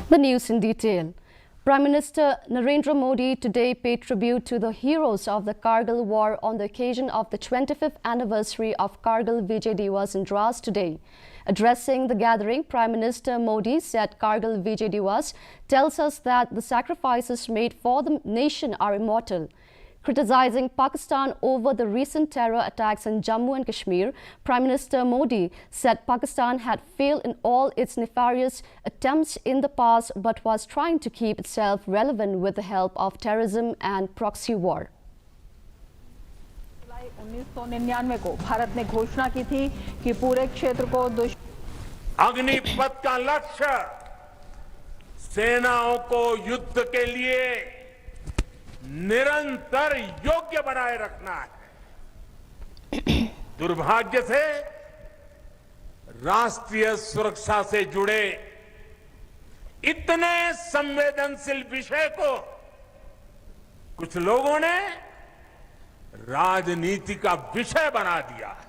The news in detail. Prime Minister Narendra Modi today paid tribute to the heroes of the Kargil war on the occasion of the 25th anniversary of Kargil Vijay Diwas in Dras today. Addressing the gathering, Prime Minister Modi said Kargil Vijay Diwas tells us that the sacrifices made for the nation are immortal. Criticizing Pakistan over the recent terror attacks in Jammu and Kashmir, Prime Minister Modi said Pakistan had failed in all its nefarious attempts in the past but was trying to keep itself relevant with the help of terrorism and proxy war. जुलाई 1999 को भारत ने घोषणा की थी कि पूरे क्षेत्र को अग्निपथ का लक्ष्य सेनाओं को युद्ध के लिए निरंतर योग्य बनाए रखना है। दुर्भाग्य से राष्ट्रीय सुरक्षा से जुड़े इतने संवेदनशील विषय को कुछ लोगों ने राजनीति का विषय बना दिया है।